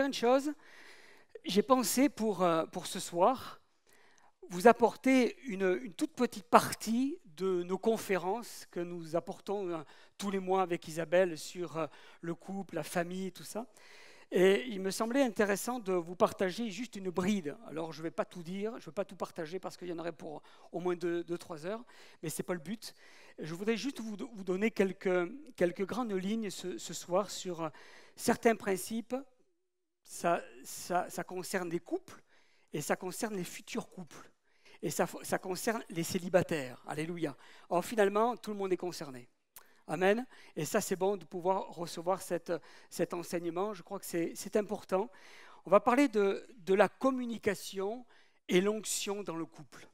dire une chose? J'ai pensé pour ce soir, vous apporter une toute petite partie de nos conférences que nous apportons tous les mois avec Isabelle sur le couple, la famille, tout ça. Et il me semblait intéressant de vous partager juste une bride. Alors, je ne vais pas tout dire, je ne vais pas tout partager parce qu'il y en aurait pour au moins 2-3 heures, mais ce n'est pas le but. Je voudrais juste vous donner quelques grandes lignes ce soir sur certains principes. Ça concerne les couples et ça concerne les futurs couples. Et ça concerne les célibataires. Alléluia. Or, finalement, tout le monde est concerné. Amen. Et ça, c'est bon de pouvoir recevoir cet enseignement. Je crois que c'est important. On va parler de la communication et l'onction dans le couple.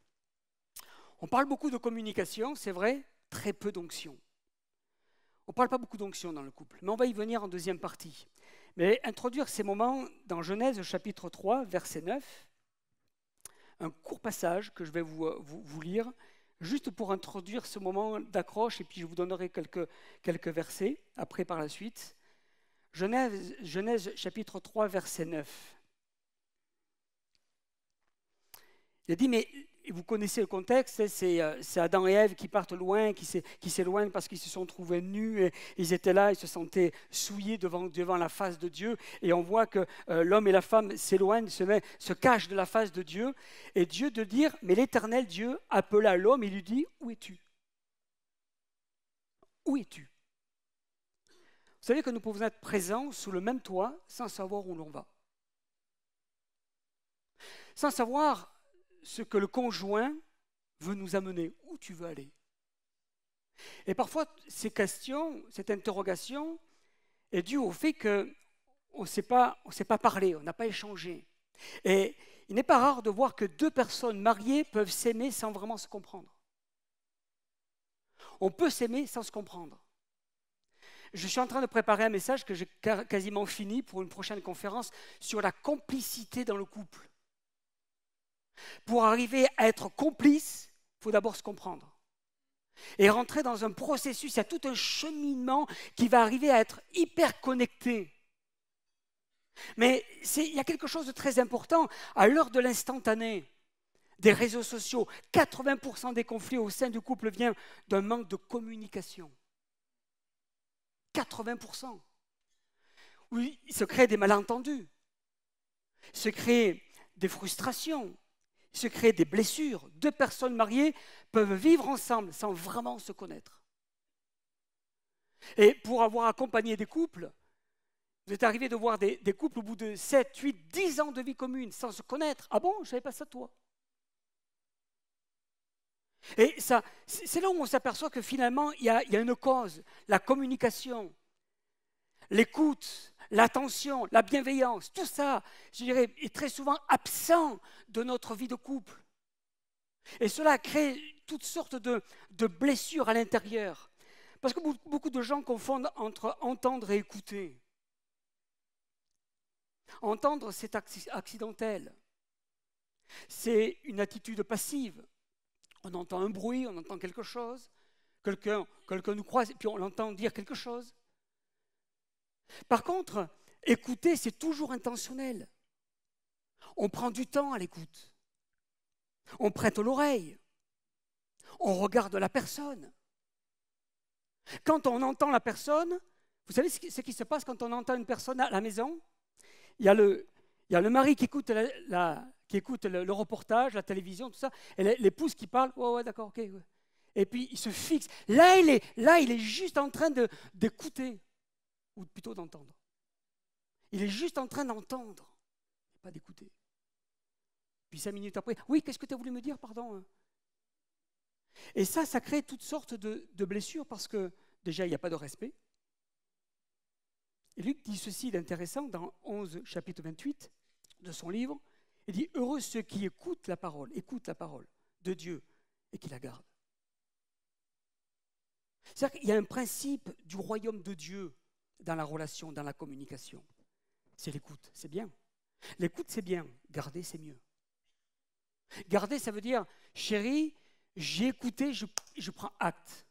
On parle beaucoup de communication, c'est vrai, très peu d'onction. On ne parle pas beaucoup d'onction dans le couple, mais on va y venir en deuxième partie. Mais introduire ces moments dans Genèse chapitre 3, verset 9, un court passage que je vais vous lire, juste pour introduire ce moment d'accroche, et puis je vous donnerai quelques versets après par la suite. Genèse chapitre 3, verset 9. Il a dit, mais vous connaissez le contexte, c'est Adam et Ève qui partent loin, qui s'éloignent parce qu'ils se sont trouvés nus, et ils étaient là, ils se sentaient souillés devant la face de Dieu, et on voit que l'homme et la femme s'éloignent, se cachent de la face de Dieu, et Dieu de dire, mais l'Éternel Dieu appela l'homme et lui dit, où es-tu? Où es-tu? Vous savez que nous pouvons être présents sous le même toit sans savoir où l'on va. Sans savoir ce que le conjoint veut nous amener, où tu veux aller. Et parfois, ces questions, cette interrogation est due au fait qu'on ne s'est pas parlé, on n'a pas échangé. Et il n'est pas rare de voir que deux personnes mariées peuvent s'aimer sans vraiment se comprendre. On peut s'aimer sans se comprendre. Je suis en train de préparer un message que j'ai quasiment fini pour une prochaine conférence sur la complicité dans le couple. Pour arriver à être complice, il faut d'abord se comprendre. Et rentrer dans un processus, il y a tout un cheminement qui va arriver à être hyper connecté. Mais il y a quelque chose de très important. À l'heure de l'instantané, des réseaux sociaux, 80% des conflits au sein du couple viennent d'un manque de communication. 80%. Oui, il se crée des malentendus. Il se crée des frustrations. Il se crée des blessures. Deux personnes mariées peuvent vivre ensemble sans vraiment se connaître. Et pour avoir accompagné des couples, vous êtes arrivé de voir des couples au bout de 7, 8, 10 ans de vie commune sans se connaître. Ah bon, je ne savais pas ça toi. Et ça, c'est là où on s'aperçoit que finalement, il y a une cause, la communication, l'écoute, l'attention, la bienveillance, tout ça, je dirais, est très souvent absent de notre vie de couple. Et cela crée toutes sortes de blessures à l'intérieur. Parce que beaucoup de gens confondent entre entendre et écouter. Entendre, c'est accidentel. C'est une attitude passive. On entend un bruit, on entend quelque chose, quelqu'un nous croise et puis on l'entend dire quelque chose. Par contre, écouter, c'est toujours intentionnel. On prend du temps à l'écoute. On prête l'oreille. On regarde la personne. Quand on entend la personne, vous savez ce qui se passe quand on entend une personne à la maison? Il y a le mari qui écoute, le reportage, la télévision, tout ça, et l'épouse qui parle, ouais, d'accord, ok. Ouais. Et puis il se fixe. Là, il est juste en train d'écouter, ou plutôt d'entendre. Il est juste en train d'entendre, pas d'écouter. Puis 5 minutes après, oui, qu'est-ce que tu as voulu me dire, pardon? Et ça crée toutes sortes de blessures parce que déjà, il n'y a pas de respect. Et Luc dit ceci d'intéressant dans 11, chapitre 28 de son livre. Il dit « Heureux ceux qui écoutent la parole de Dieu et qui la gardent. » C'est-à-dire qu'il y a un principe du royaume de Dieu dans la relation, dans la communication. C'est l'écoute, c'est bien. L'écoute, c'est bien. Garder, c'est mieux. Garder, ça veut dire, chérie, j'ai écouté, je prends acte.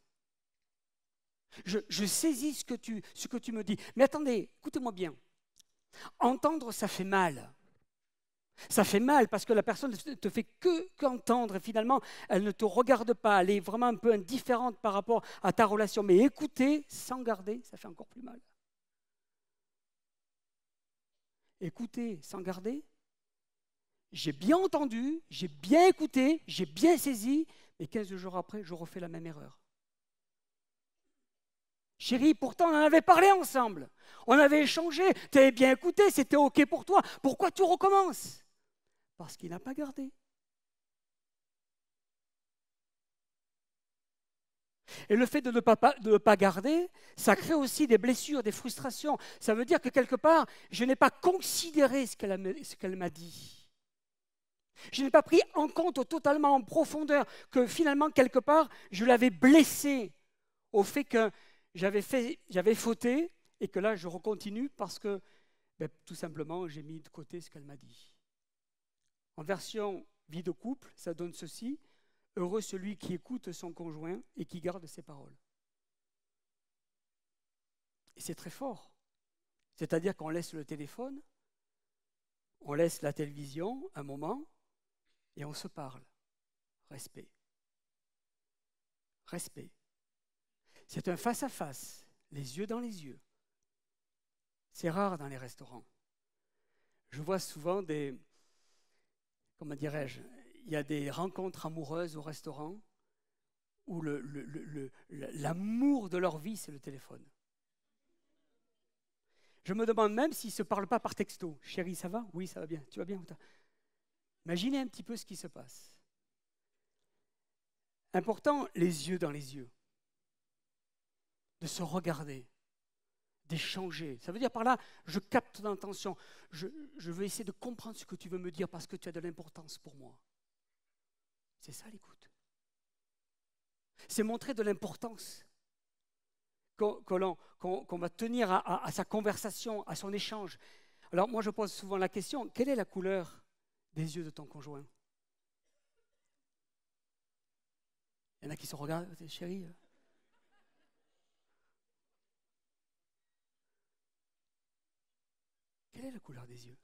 Je saisis ce que tu me dis. Mais attendez, écoutez-moi bien. Entendre, ça fait mal. Ça fait mal parce que la personne ne te fait qu'entendre et finalement, elle ne te regarde pas. Elle est vraiment un peu indifférente par rapport à ta relation. Mais écouter sans garder, ça fait encore plus mal. Écouter sans garder, j'ai bien entendu, j'ai bien écouté, j'ai bien saisi, mais 15 jours après, je refais la même erreur. Chérie, pourtant on en avait parlé ensemble. On avait échangé, tu avais bien écouté, c'était OK pour toi. Pourquoi tu recommences? Parce qu'il n'a pas gardé. Et le fait de ne pas garder, ça crée aussi des blessures, des frustrations. Ça veut dire que quelque part, je n'ai pas considéré ce qu'elle m'a dit. Je n'ai pas pris en compte totalement en profondeur que finalement, quelque part, je l'avais blessée au fait que j'avais fauté et que là, je recontinue parce que, tout simplement, j'ai mis de côté ce qu'elle m'a dit. En version vie de couple, ça donne ceci: heureux celui qui écoute son conjoint et qui garde ses paroles. Et c'est très fort. C'est-à-dire qu'on laisse le téléphone, on laisse la télévision un moment et on se parle. Respect. Respect. C'est un face-à-face, les yeux dans les yeux. C'est rare dans les restaurants. Je vois souvent comment dirais-je, il y a des rencontres amoureuses au restaurant où l'amour de leur vie, c'est le téléphone. Je me demande même s'ils ne se parlent pas par texto. Chérie, ça va? Oui, ça va bien. Tu vas bien? Imaginez un petit peu ce qui se passe. Important, les yeux dans les yeux. De se regarder, d'échanger. Ça veut dire par là, je capte ton intention. Je veux essayer de comprendre ce que tu veux me dire parce que tu as de l'importance pour moi. C'est ça l'écoute. C'est montrer de l'importance qu'on va tenir à sa conversation, à son échange. Alors moi je pose souvent la question, quelle est la couleur des yeux de ton conjoint? Il y en a qui se regardent, chérie. Quelle est la couleur des yeux?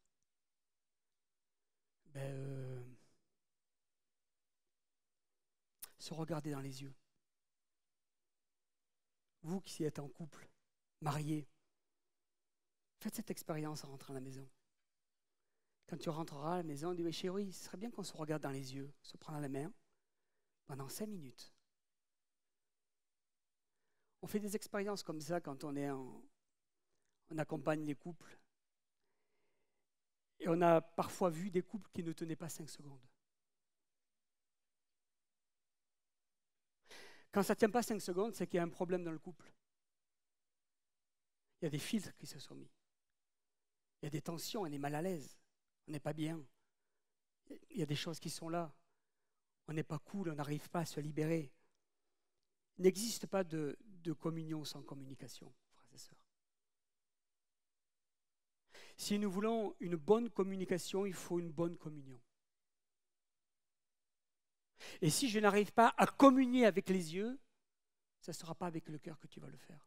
Se regarder dans les yeux. Vous qui êtes en couple, mariés, faites cette expérience en rentrant à la maison. Quand tu rentreras à la maison, dis, chérie, ce serait bien qu'on se regarde dans les yeux, se prendre la main pendant 5 minutes. On fait des expériences comme ça quand on accompagne les couples. Et on a parfois vu des couples qui ne tenaient pas 5 secondes. Quand ça ne tient pas 5 secondes, c'est qu'il y a un problème dans le couple. Il y a des filtres qui se sont mis. Il y a des tensions, on est mal à l'aise, on n'est pas bien. Il y a des choses qui sont là. On n'est pas cool, on n'arrive pas à se libérer. Il n'existe pas de communion sans communication, frères et sœurs. Si nous voulons une bonne communication, il faut une bonne communion. Et si je n'arrive pas à communier avec les yeux, ça ne sera pas avec le cœur que tu vas le faire.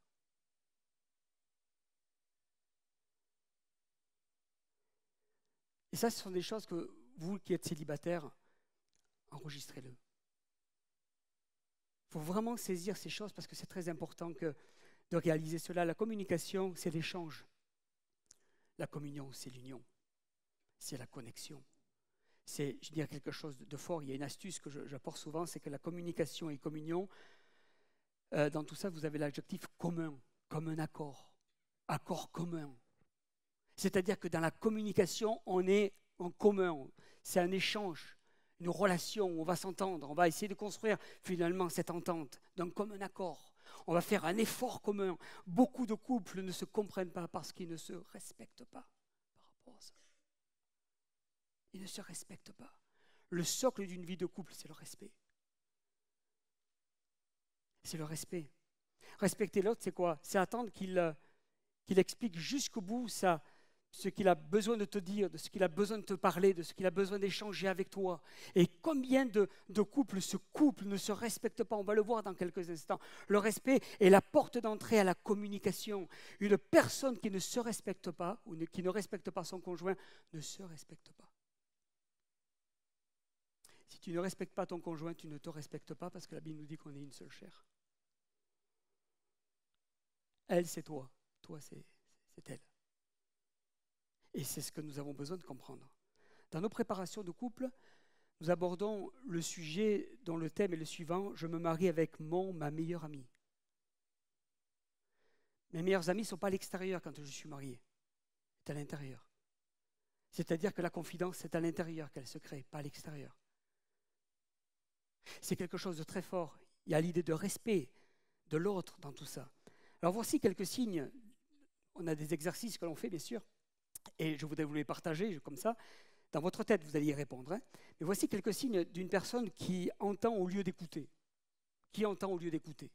Et ça, ce sont des choses que vous qui êtes célibataires, enregistrez-le. Il faut vraiment saisir ces choses parce que c'est très important de réaliser cela. La communication, c'est l'échange. La communion, c'est l'union. C'est la connexion. C'est, je dirais, quelque chose de fort. Il y a une astuce que j'apporte souvent, c'est que la communication et communion, dans tout ça, vous avez l'adjectif commun, comme un accord. Accord commun. C'est-à-dire que dans la communication, on est en commun. C'est un échange, une relation où on va s'entendre. On va essayer de construire finalement cette entente d'un commun accord. On va faire un effort commun. Beaucoup de couples ne se comprennent pas parce qu'ils ne se respectent pas par rapport à ça. Ils ne se respectent pas. Le socle d'une vie de couple, c'est le respect. C'est le respect. Respecter l'autre, c'est quoi? C'est attendre qu'il explique jusqu'au bout ce qu'il a besoin de te dire, de ce qu'il a besoin de te parler, de ce qu'il a besoin d'échanger avec toi. Et combien de couples ne se respectent pas, on va le voir dans quelques instants. Le respect est la porte d'entrée à la communication. Une personne qui ne se respecte pas, ou qui ne respecte pas son conjoint, ne se respecte pas. Si tu ne respectes pas ton conjoint, tu ne te respectes pas, parce que la Bible nous dit qu'on est une seule chair. Elle, c'est toi. Toi, c'est elle. Et c'est ce que nous avons besoin de comprendre. Dans nos préparations de couple, nous abordons le sujet dont le thème est le suivant: je me marie avec ma meilleure amie. Mes meilleurs amis ne sont pas à l'extérieur quand je suis marié, c'est à l'intérieur. C'est-à-dire que la confidence, c'est à l'intérieur qu'elle se crée, pas à l'extérieur. C'est quelque chose de très fort. Il y a l'idée de respect de l'autre dans tout ça. Alors voici quelques signes. On a des exercices que l'on fait, bien sûr, et je voudrais vous les partager comme ça. Dans votre tête, vous allez y répondre. Mais voici quelques signes d'une personne qui entend au lieu d'écouter. Qui entend au lieu d'écouter.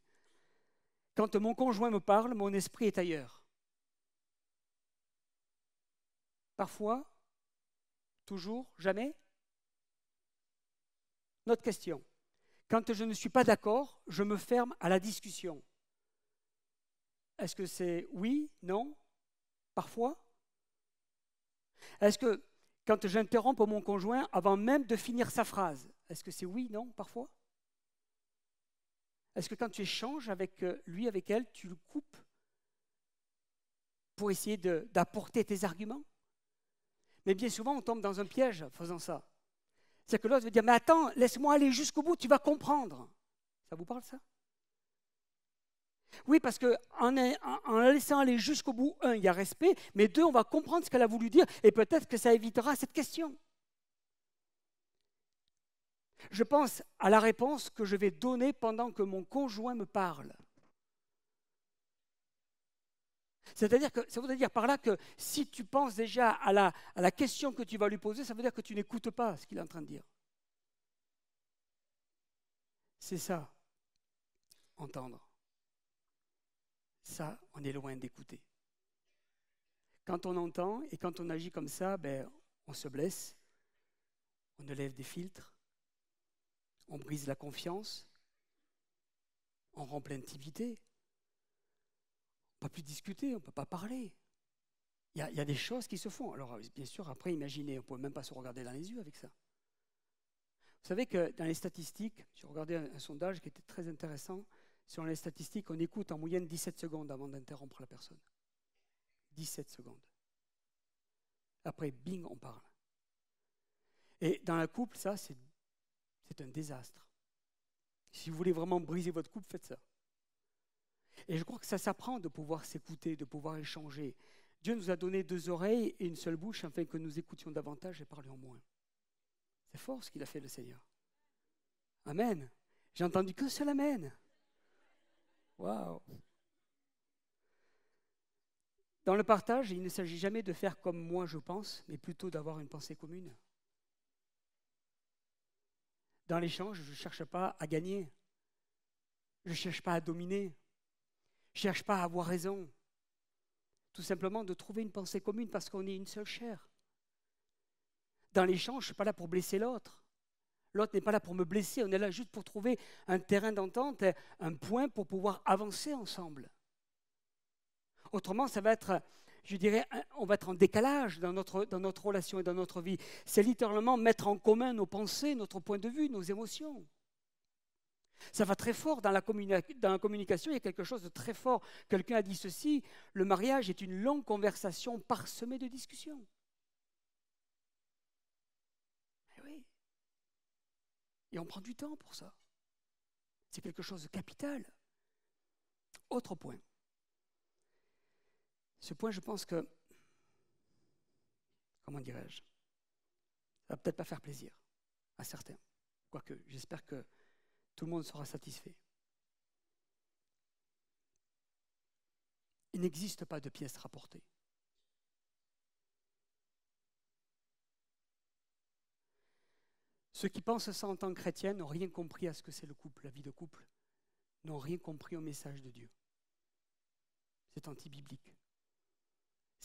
Quand mon conjoint me parle, mon esprit est ailleurs. Parfois, toujours, jamais. Notre question. Quand je ne suis pas d'accord, je me ferme à la discussion. Est-ce que c'est oui, non, parfois? Est-ce que quand j'interromps mon conjoint avant même de finir sa phrase, est-ce que c'est oui, non, parfois? Est-ce que quand tu échanges avec lui, avec elle, tu le coupes pour essayer d'apporter tes arguments? Mais bien souvent, on tombe dans un piège en faisant ça. C'est que l'autre veut dire, mais attends, laisse-moi aller jusqu'au bout, tu vas comprendre. Ça vous parle, ça? Oui, parce qu'en la laissant aller jusqu'au bout, un, il y a respect, mais deux, on va comprendre ce qu'elle a voulu dire, et peut-être que ça évitera cette question. Je pense à la réponse que je vais donner pendant que mon conjoint me parle. C'est-à-dire que ça voudrait dire par là que si tu penses déjà à la question que tu vas lui poser, ça veut dire que tu n'écoutes pas ce qu'il est en train de dire. C'est ça, entendre. Ça, on est loin d'écouter. Quand on entend et quand on agit comme ça, on se blesse, on enlève des filtres, on brise la confiance, on rompt l'intimité. On ne peut plus discuter, on ne peut pas parler. Il y a des choses qui se font. Alors, bien sûr, après, imaginez, on ne peut même pas se regarder dans les yeux avec ça. Vous savez que dans les statistiques, j'ai regardé un sondage qui était très intéressant. Sur les statistiques, on écoute en moyenne 17 secondes avant d'interrompre la personne. 17 secondes. Après, bing, on parle. Et dans un couple, ça, c'est un désastre. Si vous voulez vraiment briser votre couple, faites ça. Et je crois que ça s'apprend de pouvoir s'écouter, de pouvoir échanger. Dieu nous a donné 2 oreilles et une seule bouche afin que nous écoutions davantage et parlions moins. C'est fort ce qu'il a fait le Seigneur. Amen. J'ai entendu qu'un seul amen. Waouh. Dans le partage, il ne s'agit jamais de faire comme moi je pense, mais plutôt d'avoir une pensée commune. Dans l'échange, je ne cherche pas à gagner. Je ne cherche pas à dominer. Je ne cherche pas à avoir raison. Tout simplement de trouver une pensée commune parce qu'on est une seule chair. Dans l'échange, je ne suis pas là pour blesser l'autre. L'autre n'est pas là pour me blesser. On est là juste pour trouver un terrain d'entente, un point pour pouvoir avancer ensemble. Autrement, ça va être, je dirais, on va être en décalage dans notre relation et dans notre vie. C'est littéralement mettre en commun nos pensées, notre point de vue, nos émotions. Ça va très fort dans la communication, il y a quelque chose de très fort. Quelqu'un a dit ceci, le mariage est une longue conversation parsemée de discussions. Eh oui. Et on prend du temps pour ça. C'est quelque chose de capital. Autre point. Ce point, je pense que, comment dirais-je, ça va peut-être pas faire plaisir à certains. Quoique, j'espère que tout le monde sera satisfait. Il n'existe pas de pièces rapportées. Ceux qui pensent ça en tant que chrétiens n'ont rien compris à ce que c'est le couple, la vie de couple, n'ont rien compris au message de Dieu. C'est anti-biblique.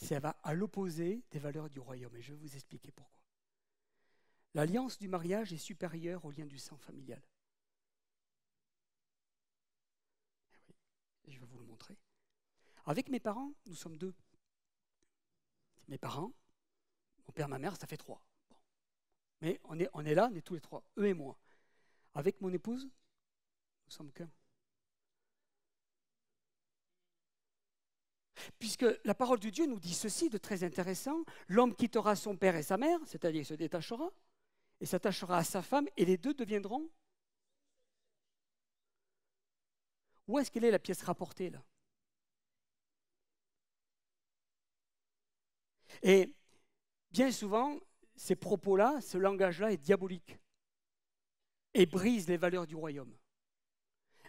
ça va à l'opposé des valeurs du royaume. Et je vais vous expliquer pourquoi. L'alliance du mariage est supérieure au lien du sang familial. Je vais vous le montrer. Avec mes parents, nous sommes 2. Mes parents, mon père, ma mère, ça fait 3. Bon. Mais on est là, on est tous les 3, eux et moi. Avec mon épouse, nous sommes qu'un. Puisque la parole de Dieu nous dit ceci de très intéressant, l'homme quittera son père et sa mère, c'est-à-dire se détachera, et s'attachera à sa femme, et les 2 deviendront. Où est-ce qu'elle est la pièce rapportée là? Et bien souvent, ces propos-là, ce langage-là est diabolique et brise les valeurs du royaume,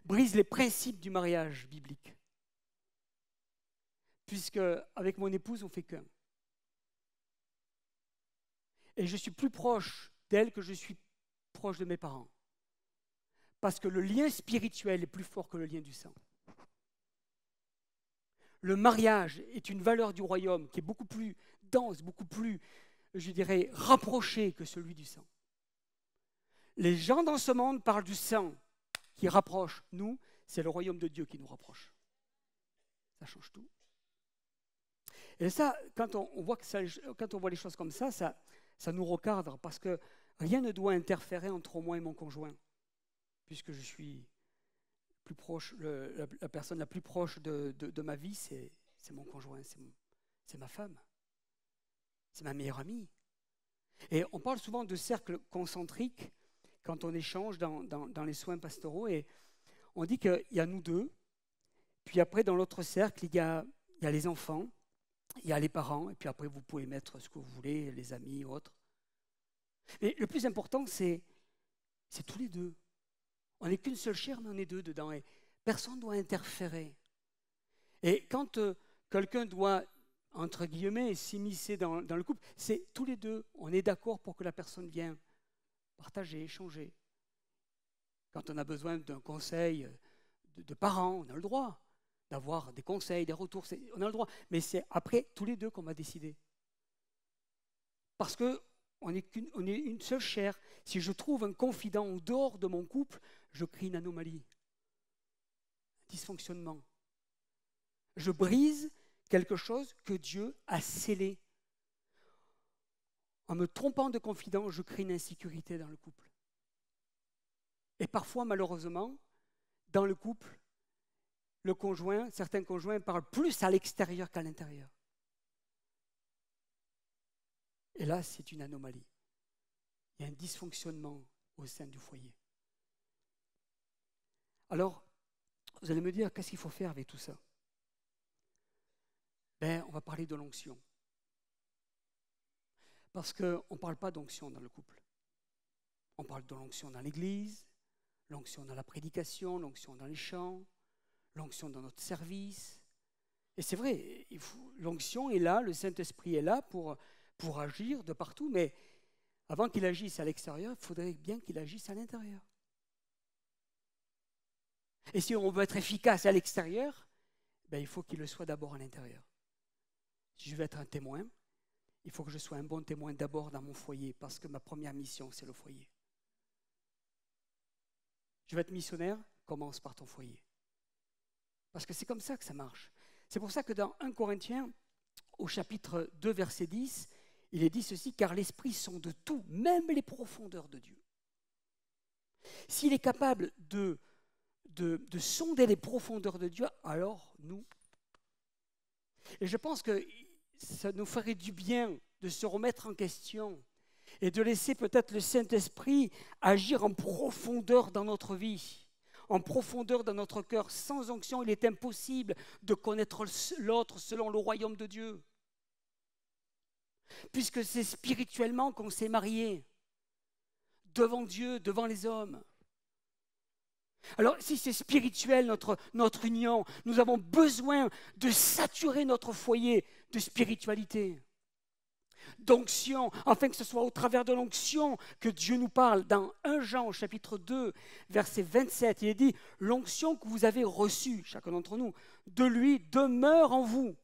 brise les principes du mariage biblique. Puisque avec mon épouse, on fait qu'un. Et je suis plus proche d'elle que je suis proche de mes parents. Parce que le lien spirituel est plus fort que le lien du sang. Le mariage est une valeur du royaume qui est beaucoup plus dense, beaucoup plus, je dirais, rapprochée que celui du sang. Les gens dans ce monde parlent du sang qui rapproche. Nous, c'est le royaume de Dieu qui nous rapproche. Ça change tout. Et ça, quand on voit les choses comme ça, ça nous recadre parce que rien ne doit interférer entre moi et mon conjoint, puisque je suis plus proche, la personne la plus proche de ma vie, c'est mon conjoint, c'est ma femme, c'est ma meilleure amie. Et on parle souvent de cercle concentrique quand on échange dans les soins pastoraux, et on dit qu'il y a nous 2, puis après dans l'autre cercle, il y a les enfants, il y a les parents, et puis après vous pouvez mettre ce que vous voulez, les amis, autres. Mais le plus important, c'est tous les 2. On n'est qu'une seule chair, mais on est 2 dedans. Et personne ne doit interférer. Et quand quelqu'un doit, entre guillemets, s'immiscer dans le couple, c'est tous les 2. On est d'accord pour que la personne vienne partager, échanger. Quand on a besoin d'un conseil de parents, on a le droit d'avoir des conseils, des retours. On a le droit. Mais c'est après, tous les 2 qu'on va décider. Parce qu'on est une seule chair. Si je trouve un confident en dehors de mon couple, je crée une anomalie, un dysfonctionnement. Je brise quelque chose que Dieu a scellé. En me trompant de confident, je crée une insécurité dans le couple. Et parfois, malheureusement, dans le couple, certains conjoints parlent plus à l'extérieur qu'à l'intérieur. Et là, c'est une anomalie. Il y a un dysfonctionnement au sein du foyer. Alors, vous allez me dire, qu'est-ce qu'il faut faire avec tout ça? On va parler de l'onction. Parce qu'on ne parle pas d'onction dans le couple. On parle de l'onction dans l'église, l'onction dans la prédication, l'onction dans les chants, l'onction dans notre service. Et c'est vrai, l'onction est là, le Saint-Esprit est là pour agir de partout, mais avant qu'il agisse à l'extérieur, il faudrait bien qu'il agisse à l'intérieur. Et si on veut être efficace à l'extérieur, il faut qu'il le soit d'abord à l'intérieur. Si je veux être un témoin, il faut que je sois un bon témoin d'abord dans mon foyer, parce que ma première mission, c'est le foyer. Je veux être missionnaire, commence par ton foyer. Parce que c'est comme ça que ça marche. C'est pour ça que dans 1 Corinthiens, au chapitre 2, verset 10, il est dit ceci, car l'Esprit sonde tout, même les profondeurs de Dieu. S'il est capable de sonder les profondeurs de Dieu, alors nous. Et je pense que ça nous ferait du bien de se remettre en question et de laisser peut-être le Saint-Esprit agir en profondeur dans notre vie, en profondeur dans notre cœur. Sans onction, il est impossible de connaître l'autre selon le royaume de Dieu. Puisque c'est spirituellement qu'on s'est marié, devant Dieu, devant les hommes. Alors, si c'est spirituel, notre union, nous avons besoin de saturer notre foyer de spiritualité, d'onction, afin que ce soit au travers de l'onction que Dieu nous parle. Dans 1 Jean, chapitre 2, verset 27, il est dit « L'onction que vous avez reçue, chacun d'entre nous, de lui demeure en vous,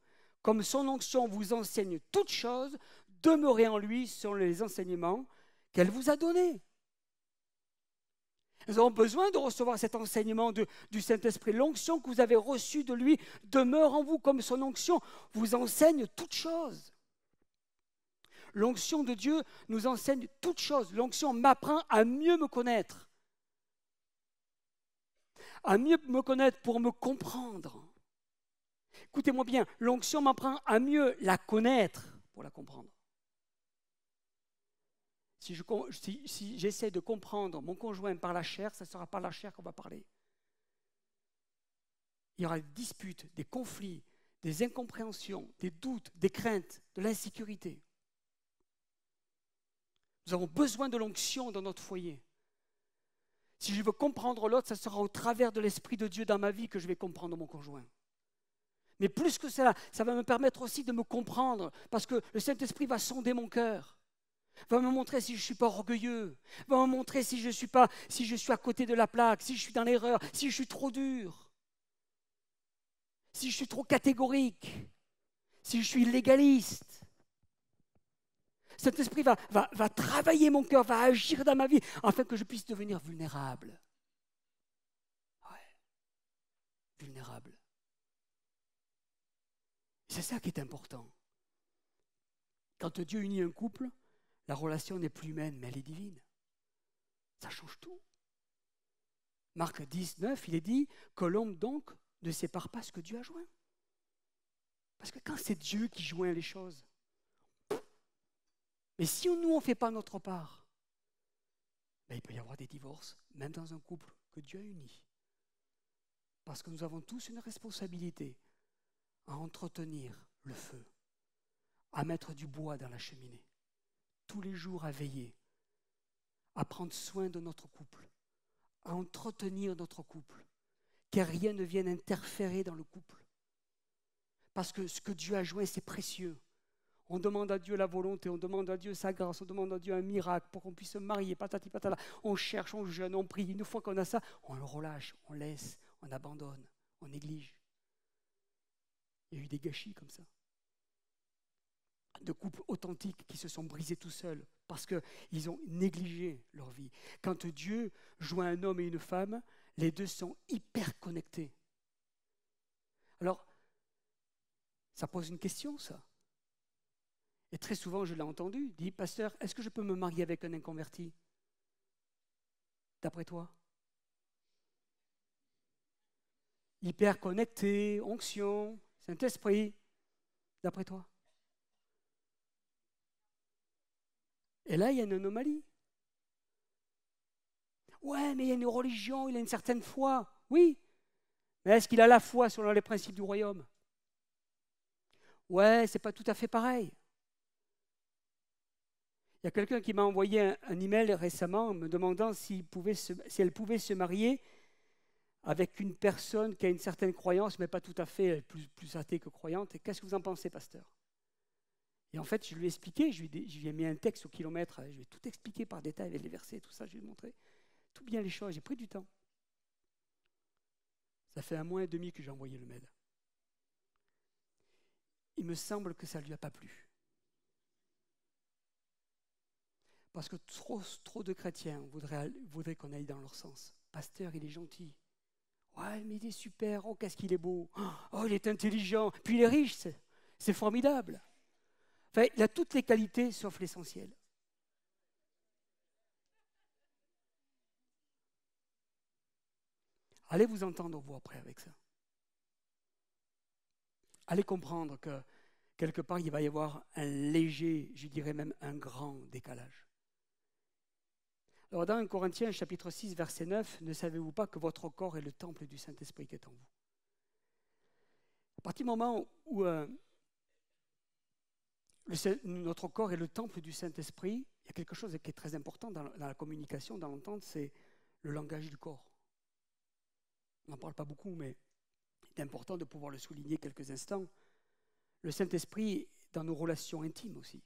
comme son onction vous enseigne toutes choses, demeurez en lui selon les enseignements qu'elle vous a donnés. Nous avons besoin de recevoir cet enseignement du Saint-Esprit. L'onction que vous avez reçue de lui demeure en vous comme son onction vous enseigne toutes choses. L'onction de Dieu nous enseigne toutes choses. L'onction m'apprend à mieux me connaître. À mieux me connaître pour me comprendre. Écoutez-moi bien, l'onction m'apprend à mieux la connaître pour la comprendre. Si j'essaie de comprendre mon conjoint par la chair, ça ne sera par la chair qu'on va parler. Il y aura des disputes, des conflits, des incompréhensions, des doutes, des craintes, de l'insécurité. Nous avons besoin de l'onction dans notre foyer. Si je veux comprendre l'autre, ça sera au travers de l'Esprit de Dieu dans ma vie que je vais comprendre mon conjoint. Mais plus que cela, ça va me permettre aussi de me comprendre, parce que le Saint-Esprit va sonder mon cœur. Va me montrer si je ne suis pas orgueilleux, va me montrer si je suis à côté de la plaque, si je suis dans l'erreur, si je suis trop dur, si je suis trop catégorique, si je suis légaliste. Cet esprit va travailler mon cœur, va agir dans ma vie, afin que je puisse devenir vulnérable. Ouais, vulnérable. C'est ça qui est important. Quand Dieu unit un couple, la relation n'est plus humaine, mais elle est divine. Ça change tout. Marc 19, il est dit que l'homme donc ne sépare pas ce que Dieu a joint. Parce que quand c'est Dieu qui joint les choses, mais si nous, on ne fait pas notre part, ben il peut y avoir des divorces, même dans un couple que Dieu a uni. Parce que nous avons tous une responsabilité à entretenir le feu, à mettre du bois dans la cheminée, tous les jours à veiller, à prendre soin de notre couple, à entretenir notre couple, que rien ne vienne interférer dans le couple. Parce que ce que Dieu a joint, c'est précieux. On demande à Dieu la volonté, on demande à Dieu sa grâce, on demande à Dieu un miracle pour qu'on puisse se marier, patati patata. On cherche, on jeûne, on prie. Une fois qu'on a ça, on le relâche, on laisse, on abandonne, on néglige. Il y a eu des gâchis comme ça. De couples authentiques qui se sont brisés tout seuls parce qu'ils ont négligé leur vie. Quand Dieu joint un homme et une femme, les deux sont hyper connectés. Alors, ça pose une question, ça. Et très souvent, je l'ai entendu, dit, pasteur, est-ce que je peux me marier avec un inconverti? D'après toi? Hyper connecté, onction, Saint-Esprit, d'après toi? Et là, il y a une anomalie. Ouais, mais il y a une religion, il a une certaine foi. Oui, mais est-ce qu'il a la foi selon les principes du royaume? Ouais, c'est pas tout à fait pareil. Il y a quelqu'un qui m'a envoyé un email récemment me demandant si elle pouvait se marier avec une personne qui a une certaine croyance, mais pas tout à fait plus athée que croyante. Et qu'est-ce que vous en pensez, pasteur? Et en fait, je lui ai expliqué, je lui ai mis un texte au kilomètre, je lui ai tout expliqué par détail, avec les versets, tout ça, je lui ai montré tout bien les choses, j'ai pris du temps. Ça fait 1 mois et demi que j'ai envoyé le mail. Il me semble que ça ne lui a pas plu. Parce que trop de chrétiens voudraient qu'on aille dans leur sens. Pasteur, il est gentil. Ouais, mais il est super. Oh, qu'est-ce qu'il est beau. Oh, il est intelligent. Puis il est riche. C'est formidable. Enfin, il a toutes les qualités sauf l'essentiel. Allez vous entendre, vous, après, avec ça. Allez comprendre que, quelque part, il va y avoir un léger, je dirais même un grand décalage. Alors, dans 1 Corinthiens, chapitre 6, verset 9, ne savez-vous pas que votre corps est le temple du Saint-Esprit qui est en vous? À partir du moment où notre corps est le temple du Saint-Esprit, il y a quelque chose qui est très important dans la communication, dans l'entente, c'est le langage du corps. On n'en parle pas beaucoup, mais c'est important de pouvoir le souligner quelques instants. Le Saint-Esprit dans nos relations intimes aussi.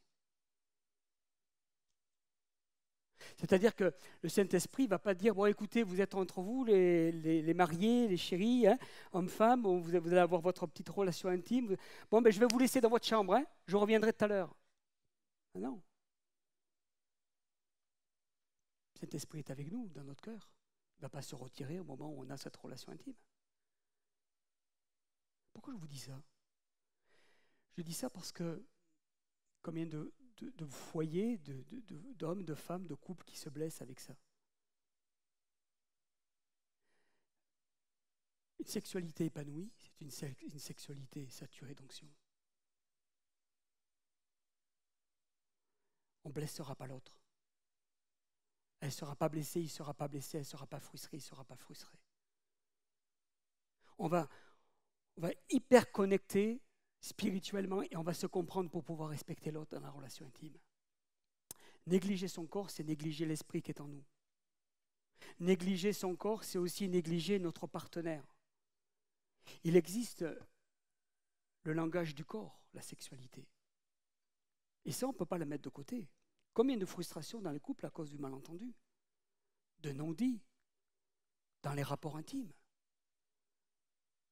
C'est-à-dire que le Saint-Esprit ne va pas dire, bon écoutez, vous êtes entre vous, les mariés, les chéris, hein, hommes-femmes, vous allez avoir votre petite relation intime. Bon, ben, je vais vous laisser dans votre chambre, hein, je reviendrai tout à l'heure. Ah non. Le Saint-Esprit est avec nous, dans notre cœur. Il ne va pas se retirer au moment où on a cette relation intime. Pourquoi je vous dis ça? Je dis ça parce que combien de foyers, d'hommes, de femmes, de couples qui se blessent avec ça. Une sexualité épanouie, c'est une sexualité saturée d'onction. On ne blessera pas l'autre. Elle ne sera pas blessée, il ne sera pas blessé, elle ne sera pas frustrée, il ne sera pas frustré. On va hyper connecter spirituellement et on va se comprendre pour pouvoir respecter l'autre dans la relation intime. Négliger son corps, c'est négliger l'esprit qui est en nous. Négliger son corps, c'est aussi négliger notre partenaire. Il existe le langage du corps, la sexualité. Et ça, on ne peut pas la mettre de côté. Combien de frustrations dans les couples à cause du malentendu, de non-dit, dans les rapports intimes.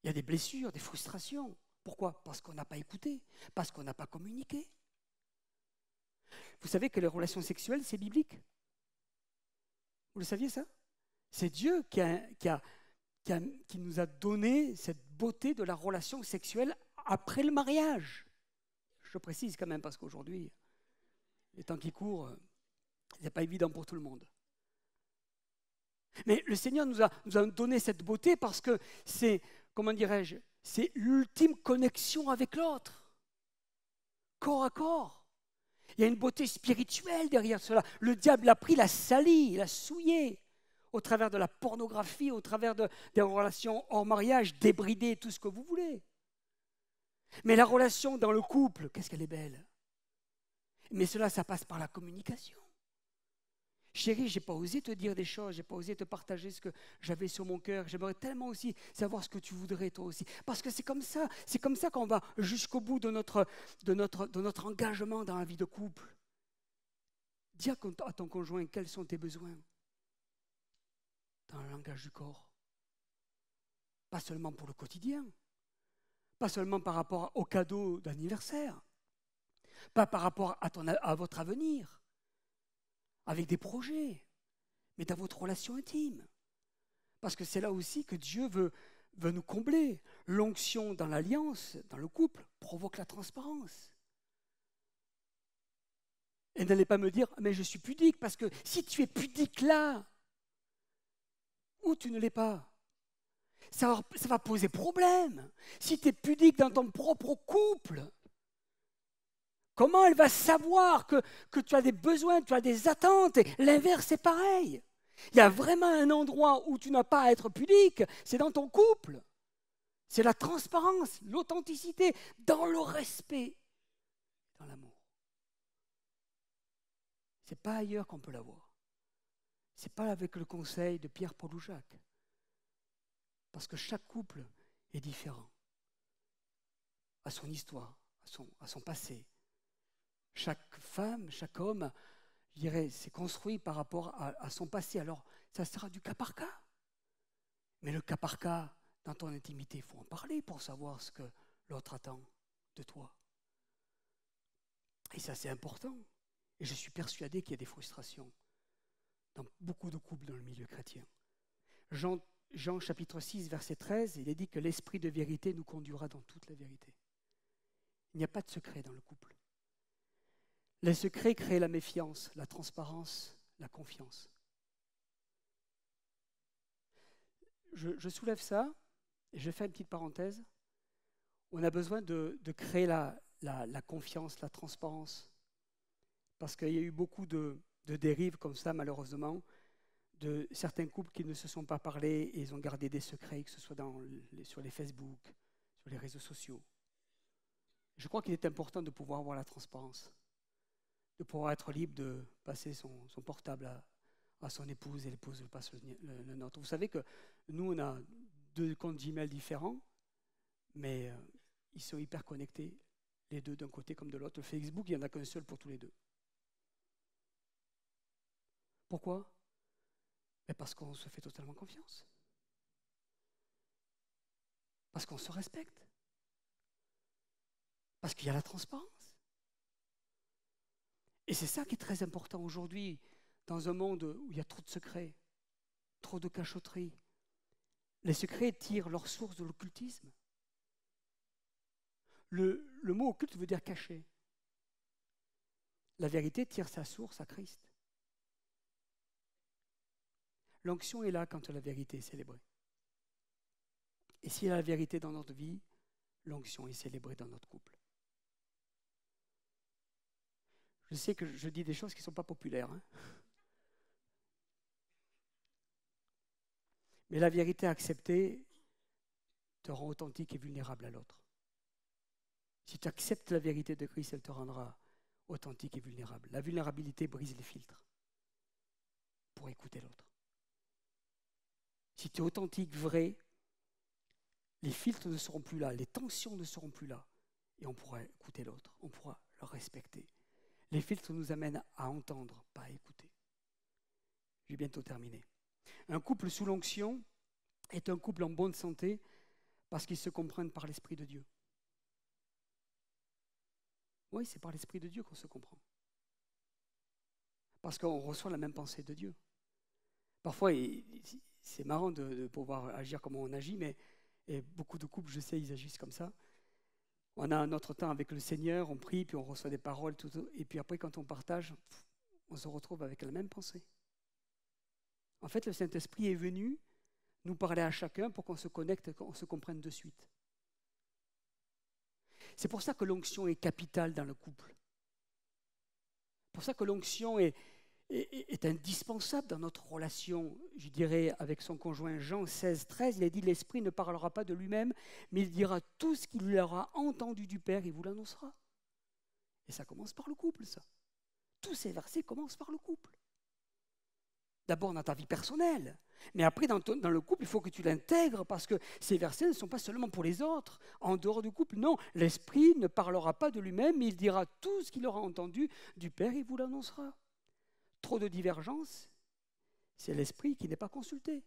Il y a des blessures, des frustrations. Pourquoi? Parce qu'on n'a pas écouté, parce qu'on n'a pas communiqué. Vous savez que les relations sexuelles, c'est biblique. Vous le saviez ça? C'est Dieu qui nous a donné cette beauté de la relation sexuelle après le mariage. Je précise quand même parce qu'aujourd'hui, les temps qui courent, ce n'est pas évident pour tout le monde. Mais le Seigneur nous a donné cette beauté parce que c'est, comment dirais-je, c'est l'ultime connexion avec l'autre, corps à corps. Il y a une beauté spirituelle derrière cela. Le diable l'a pris, l'a sali, l'a souillé au travers de la pornographie, au travers des relations hors mariage, débridées, tout ce que vous voulez. Mais la relation dans le couple, qu'est-ce qu'elle est belle. Mais cela, ça passe par la communication. Chérie, je n'ai pas osé te dire des choses, je n'ai pas osé te partager ce que j'avais sur mon cœur. J'aimerais tellement aussi savoir ce que tu voudrais toi aussi. Parce que c'est comme ça qu'on va jusqu'au bout de notre engagement dans la vie de couple. Dis à ton conjoint quels sont tes besoins dans le langage du corps. Pas seulement pour le quotidien, pas seulement par rapport au cadeau d'anniversaire, pas par rapport à votre avenir, avec des projets, mais dans votre relation intime. Parce que c'est là aussi que Dieu veut nous combler. L'onction dans l'alliance, dans le couple, provoque la transparence. Et n'allez pas me dire, mais je suis pudique, parce que si tu es pudique là, ou tu ne l'es pas, ça va poser problème. Si tu es pudique dans ton propre couple, comment elle va savoir que tu as des besoins, tu as des attentes? Et l'inverse est pareil. Il y a vraiment un endroit où tu n'as pas à être pudique, c'est dans ton couple. C'est la transparence, l'authenticité, dans le respect, dans l'amour. Ce n'est pas ailleurs qu'on peut l'avoir. Ce n'est pas avec le conseil de Pierre, Paul ou Jacques. Parce que chaque couple est différent. À son histoire, à son passé. Chaque femme, chaque homme, je dirais, c'est construit par rapport à son passé. Alors, ça sera du cas par cas. Mais le cas par cas, dans ton intimité, il faut en parler pour savoir ce que l'autre attend de toi. Et ça, c'est important. Et je suis persuadé qu'il y a des frustrations dans beaucoup de couples dans le milieu chrétien. Jean chapitre 6, verset 13, il est dit que l'esprit de vérité nous conduira dans toute la vérité. Il n'y a pas de secret dans le couple. Les secrets créent la méfiance, la transparence, la confiance. Je soulève ça, et je fais une petite parenthèse. On a besoin de créer la confiance, la transparence. Parce qu'il y a eu beaucoup de dérives comme ça, malheureusement, de certains couples qui ne se sont pas parlé et ils ont gardé des secrets, que ce soit sur les Facebook, sur les réseaux sociaux. Je crois qu'il est important de pouvoir avoir la transparence, de pouvoir être libre de passer son portable à son épouse et l'épouse passe le nôtre. Vous savez que nous, on a 2 comptes Gmail différents, mais ils sont hyper connectés, les deux d'un côté comme de l'autre. Le Facebook, il n'y en a qu'un seul pour tous les deux. Pourquoi? Mais parce qu'on se fait totalement confiance. Parce qu'on se respecte. Parce qu'il y a la transparence. Et c'est ça qui est très important aujourd'hui, dans un monde où il y a trop de secrets, trop de cachotterie. Les secrets tirent leur source de l'occultisme. Le mot occulte veut dire caché. La vérité tire sa source à Christ. L'onction est là quand la vérité est célébrée. Et s'il y a la vérité dans notre vie, l'onction est célébrée dans notre couple. Je sais que je dis des choses qui ne sont pas populaires. Mais la vérité acceptée te rend authentique et vulnérable à l'autre. Si tu acceptes la vérité de Christ, elle te rendra authentique et vulnérable. La vulnérabilité brise les filtres pour écouter l'autre. Si tu es authentique, vrai, les filtres ne seront plus là, les tensions ne seront plus là. Et on pourra écouter l'autre, on pourra le respecter. Les filtres nous amènent à entendre, pas à écouter. Je vais bientôt terminer. Un couple sous l'onction est un couple en bonne santé parce qu'ils se comprennent par l'Esprit de Dieu. Oui, c'est par l'Esprit de Dieu qu'on se comprend. Parce qu'on reçoit la même pensée de Dieu. Parfois, c'est marrant de pouvoir agir comme on agit, mais beaucoup de couples, je sais, ils agissent comme ça. On a notre temps avec le Seigneur, on prie, puis on reçoit des paroles, et puis après, quand on partage, on se retrouve avec la même pensée. En fait, le Saint-Esprit est venu nous parler à chacun pour qu'on se connecte, qu'on se comprenne de suite. C'est pour ça que l'onction est capitale dans le couple. C'est pour ça que l'onction est indispensable dans notre relation, je dirais, avec son conjoint. Jean 16, 13, il a dit « L'Esprit ne parlera pas de lui-même, mais il dira tout ce qu'il aura entendu du Père, il vous l'annoncera. » Et ça commence par le couple, ça. Tous ces versets commencent par le couple. D'abord dans ta vie personnelle, mais après dans le couple, il faut que tu l'intègres parce que ces versets ne sont pas seulement pour les autres. En dehors du couple, non. L'Esprit ne parlera pas de lui-même, mais il dira tout ce qu'il aura entendu du Père, il vous l'annoncera. Trop de divergences, c'est l'Esprit qui n'est pas consulté.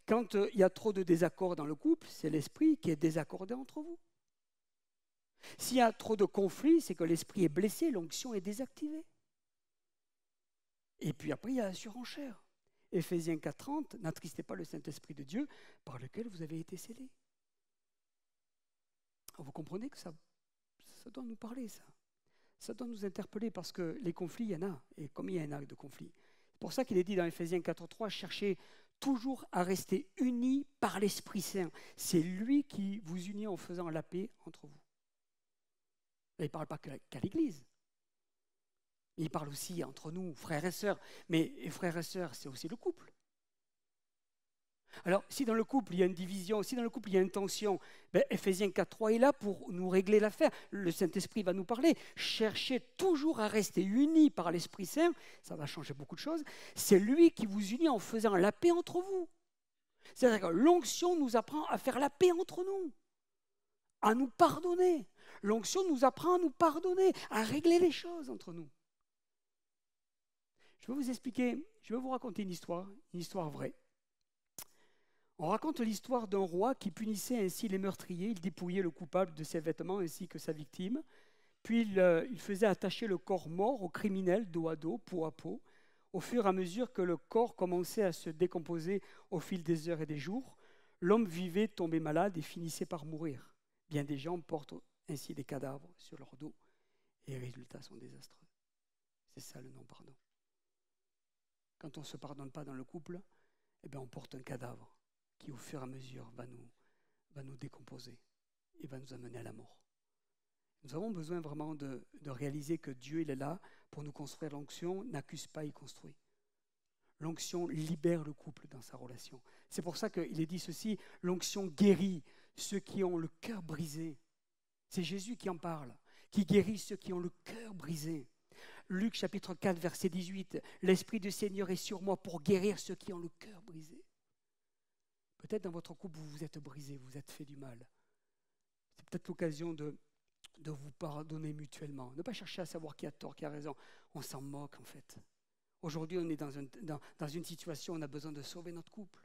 Quand il y a trop de désaccords dans le couple, c'est l'Esprit qui est désaccordé entre vous. S'il y a trop de conflits, c'est que l'Esprit est blessé, l'onction est désactivée. Et puis après, il y a la surenchère. Éphésiens 4,30, n'attristez pas le Saint-Esprit de Dieu par lequel vous avez été scellés. Vous comprenez que ça doit nous parler, ça. Ça doit nous interpeller parce que les conflits, il y en a. Et comme il y en a de conflits. C'est pour ça qu'il est dit dans Éphésiens 4,3, cherchez toujours à rester unis par l'Esprit Saint. C'est lui qui vous unit en faisant la paix entre vous. Là, il ne parle pas qu'à l'Église. Il parle aussi entre nous, frères et sœurs. Mais frères et sœurs, c'est aussi le couple. Alors, si dans le couple, il y a une division, si dans le couple, il y a une tension, Éphésiens 4.3 est là pour nous régler l'affaire. Le Saint-Esprit va nous parler. Cherchez toujours à rester unis par l'Esprit Saint. Ça va changer beaucoup de choses. C'est lui qui vous unit en faisant la paix entre vous. C'est-à-dire que l'onction nous apprend à faire la paix entre nous, à nous pardonner. L'onction nous apprend à nous pardonner, à régler les choses entre nous. Je vais vous expliquer, je vais vous raconter une histoire vraie. On raconte l'histoire d'un roi qui punissait ainsi les meurtriers. Il dépouillait le coupable de ses vêtements ainsi que sa victime. Puis il faisait attacher le corps mort au criminel dos à dos, peau à peau. Au fur et à mesure que le corps commençait à se décomposer au fil des heures et des jours, l'homme vivait, tombait malade et finissait par mourir. Bien des gens portent ainsi des cadavres sur leur dos et les résultats sont désastreux. C'est ça le non-pardon. Quand on ne se pardonne pas dans le couple, on porte un cadavre qui au fur et à mesure va nous décomposer et va nous amener à la mort. Nous avons besoin vraiment de réaliser que Dieu il est là pour nous construire. L'onction n'accuse pas, il construit. L'onction libère le couple dans sa relation. C'est pour ça qu'il est dit ceci, l'onction guérit ceux qui ont le cœur brisé. C'est Jésus qui en parle, qui guérit ceux qui ont le cœur brisé. Luc chapitre 4, verset 18, l'Esprit du Seigneur est sur moi pour guérir ceux qui ont le cœur brisé. Peut-être dans votre couple, vous vous êtes brisé, vous vous êtes fait du mal. C'est peut-être l'occasion de vous pardonner mutuellement. Ne pas chercher à savoir qui a tort, qui a raison. On s'en moque en fait. Aujourd'hui, on est dans une situation où on a besoin de sauver notre couple.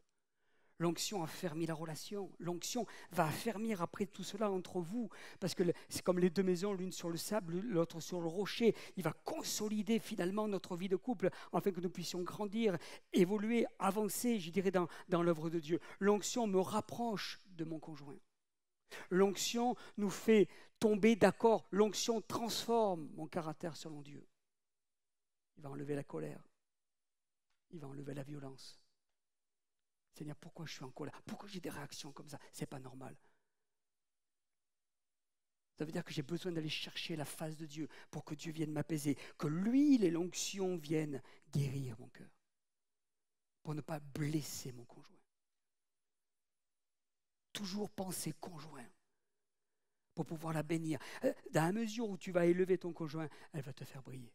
L'onction affermit la relation. L'onction va affermir après tout cela entre vous. Parce que c'est comme les deux maisons, l'une sur le sable, l'autre sur le rocher. Il va consolider finalement notre vie de couple afin que nous puissions grandir, évoluer, avancer, je dirais, dans l'œuvre de Dieu. L'onction me rapproche de mon conjoint. L'onction nous fait tomber d'accord. L'onction transforme mon caractère selon Dieu. Il va enlever la colère. Il va enlever la violence. Seigneur, pourquoi je suis en colère? Pourquoi j'ai des réactions comme ça? Ce n'est pas normal. Ça veut dire que j'ai besoin d'aller chercher la face de Dieu pour que Dieu vienne m'apaiser, que l'huile et l'onction viennent guérir mon cœur, pour ne pas blesser mon conjoint. Toujours penser conjoint, pour pouvoir la bénir. Dans la mesure où tu vas élever ton conjoint, elle va te faire briller.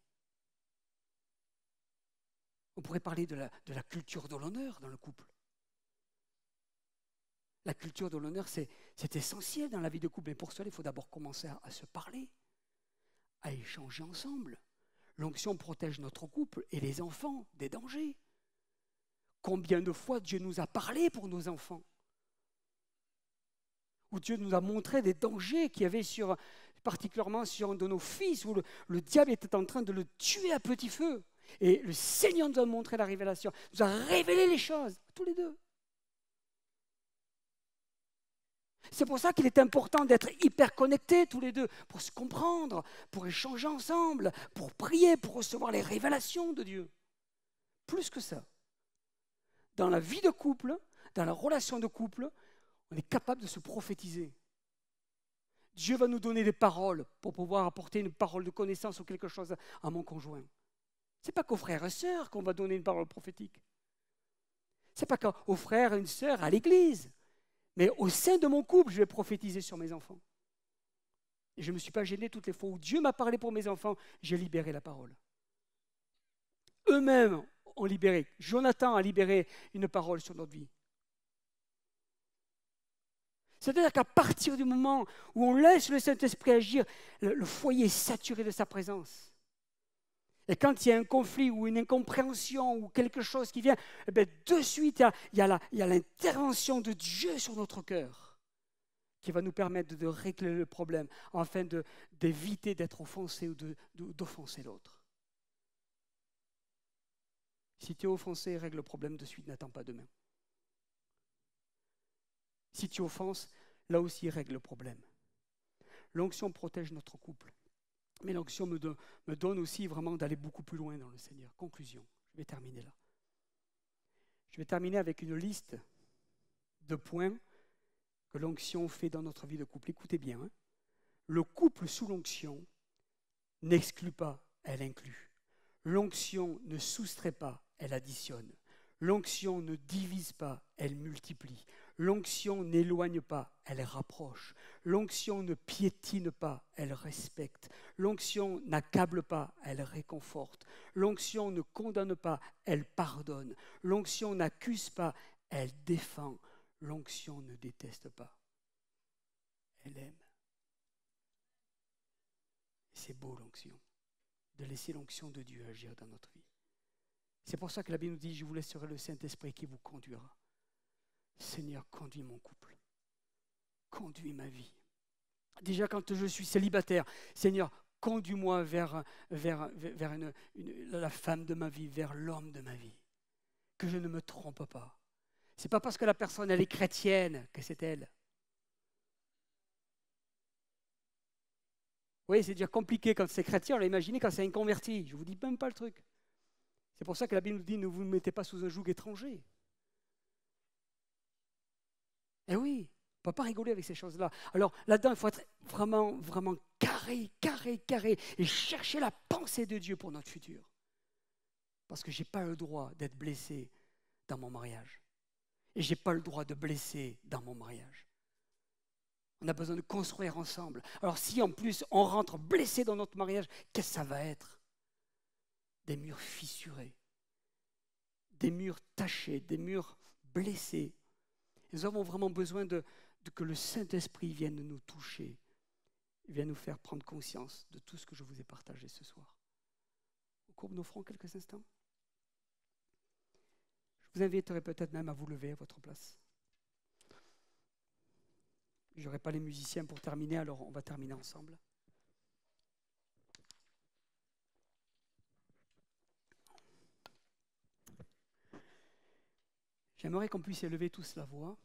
On pourrait parler de la culture de l'honneur dans le couple. La culture de l'honneur, c'est essentiel dans la vie de couple. Mais pour cela, il faut d'abord commencer à se parler, à échanger ensemble. L'onction protège notre couple et les enfants des dangers. Combien de fois Dieu nous a parlé pour nos enfants? Où Dieu nous a montré des dangers qu'il y avait particulièrement sur un de nos fils, où le diable était en train de le tuer à petit feu. Et le Seigneur nous a montré la révélation, nous a révélé les choses, tous les deux. C'est pour ça qu'il est important d'être hyper connectés tous les deux, pour se comprendre, pour échanger ensemble, pour prier, pour recevoir les révélations de Dieu. Plus que ça, dans la vie de couple, dans la relation de couple, on est capable de se prophétiser. Dieu va nous donner des paroles pour pouvoir apporter une parole de connaissance ou quelque chose à mon conjoint. Ce n'est pas qu'aux frères et sœurs qu'on va donner une parole prophétique. Ce n'est pas qu'aux frères et une sœur à l'église. Mais au sein de mon couple, je vais prophétiser sur mes enfants. Et je ne me suis pas gêné toutes les fois où Dieu m'a parlé pour mes enfants, j'ai libéré la parole. Eux-mêmes ont libéré. Jonathan a libéré une parole sur notre vie. C'est-à-dire qu'à partir du moment où on laisse le Saint-Esprit agir, le foyer est saturé de sa présence. Et quand il y a un conflit ou une incompréhension ou quelque chose qui vient, eh bien, de suite, il y a l'intervention de Dieu sur notre cœur qui va nous permettre de régler le problème afin d'éviter d'être offensé ou d'offenser l'autre. Si tu es offensé, règle le problème de suite, n'attends pas demain. Si tu offenses, là aussi, règle le problème. L'onction protège notre couple. Mais l'onction me donne aussi vraiment d'aller beaucoup plus loin dans le Seigneur. Conclusion, je vais terminer là. Je vais terminer avec une liste de points que l'onction fait dans notre vie de couple. Écoutez bien, hein. Le couple sous l'onction n'exclut pas, elle inclut. L'onction ne soustrait pas, elle additionne. L'onction ne divise pas, elle multiplie. L'onction n'éloigne pas, elle rapproche. L'onction ne piétine pas, elle respecte. L'onction n'accable pas, elle réconforte. L'onction ne condamne pas, elle pardonne. L'onction n'accuse pas, elle défend. L'onction ne déteste pas, elle aime. C'est beau l'onction, de laisser l'onction de Dieu agir dans notre vie. C'est pour ça que la Bible nous dit, je vous laisserai le Saint-Esprit qui vous conduira. Seigneur, conduis mon couple, conduis ma vie. Déjà quand je suis célibataire, Seigneur, conduis-moi vers la femme de ma vie, vers l'homme de ma vie. Que je ne me trompe pas. Ce n'est pas parce que la personne elle est chrétienne que c'est elle. Oui, c'est déjà compliqué quand c'est chrétien, on l'a imaginé quand c'est inconverti. Je ne vous dis même pas le truc. C'est pour ça que la Bible nous dit, ne vous mettez pas sous un joug étranger. Eh oui, on ne peut pas rigoler avec ces choses-là. Alors là-dedans, il faut être vraiment, vraiment carré, et chercher la pensée de Dieu pour notre futur. Parce que je n'ai pas le droit d'être blessé dans mon mariage. Et je n'ai pas le droit de blesser dans mon mariage. On a besoin de construire ensemble. Alors si en plus on rentre blessé dans notre mariage, qu'est-ce que ça va être? Des murs fissurés, des murs tachés, des murs blessés. Nous avons vraiment besoin de que le Saint-Esprit vienne nous toucher, vienne nous faire prendre conscience de tout ce que je vous ai partagé ce soir. On courbe nos fronts quelques instants. Je vous inviterai peut-être même à vous lever à votre place. Je n'aurai pas les musiciens pour terminer, alors on va terminer ensemble. J'aimerais qu'on puisse élever tous la voix,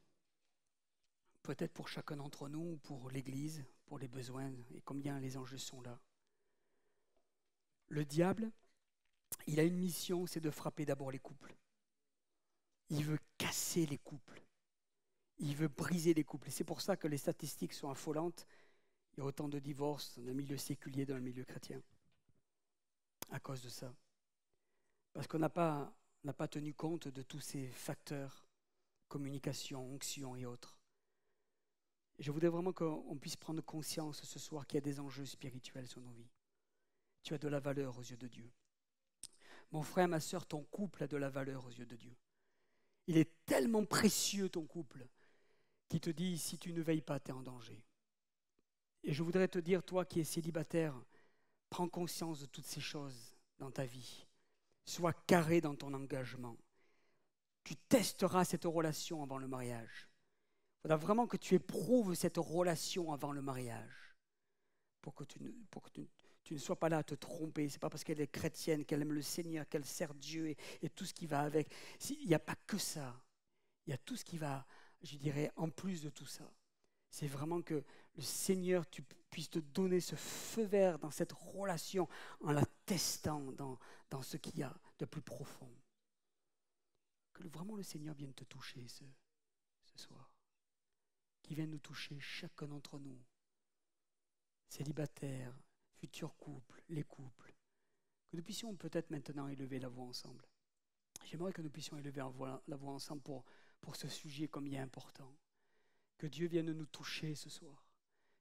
peut-être pour chacun d'entre nous, ou pour l'Église, pour les besoins, et combien les enjeux sont là. Le diable, il a une mission, c'est de frapper d'abord les couples. Il veut casser les couples. Il veut briser les couples. Et c'est pour ça que les statistiques sont affolantes. Il y a autant de divorces dans le milieu séculier, dans le milieu chrétien. À cause de ça. Parce qu'on n'a pas tenu compte de tous ces facteurs, communication, onction et autres. Et je voudrais vraiment qu'on puisse prendre conscience ce soir qu'il y a des enjeux spirituels sur nos vies. Tu as de la valeur aux yeux de Dieu. Mon frère, ma sœur, ton couple a de la valeur aux yeux de Dieu. Il est tellement précieux ton couple qui te dit si tu ne veilles pas, tu es en danger. Et je voudrais te dire, toi qui es célibataire, prends conscience de toutes ces choses dans ta vie. Sois carré dans ton engagement. Tu testeras cette relation avant le mariage. Il faudra vraiment que tu éprouves cette relation avant le mariage pour que tu ne sois pas là à te tromper. Ce n'est pas parce qu'elle est chrétienne, qu'elle aime le Seigneur, qu'elle sert Dieu et tout ce qui va avec. Il n'y a pas que ça. Il y a tout ce qui va, je dirais, en plus de tout ça. C'est vraiment que le Seigneur puisse te donner ce feu vert dans cette relation en la testant dans ce qu'il y a de plus profond. Que vraiment le Seigneur vienne te toucher ce soir. Qu'il vienne nous toucher chacun d'entre nous. Célibataires, futurs couples, les couples. Que nous puissions peut-être maintenant élever la voix ensemble. J'aimerais que nous puissions élever la voix ensemble pour ce sujet comme il est important. Que Dieu vienne nous toucher ce soir.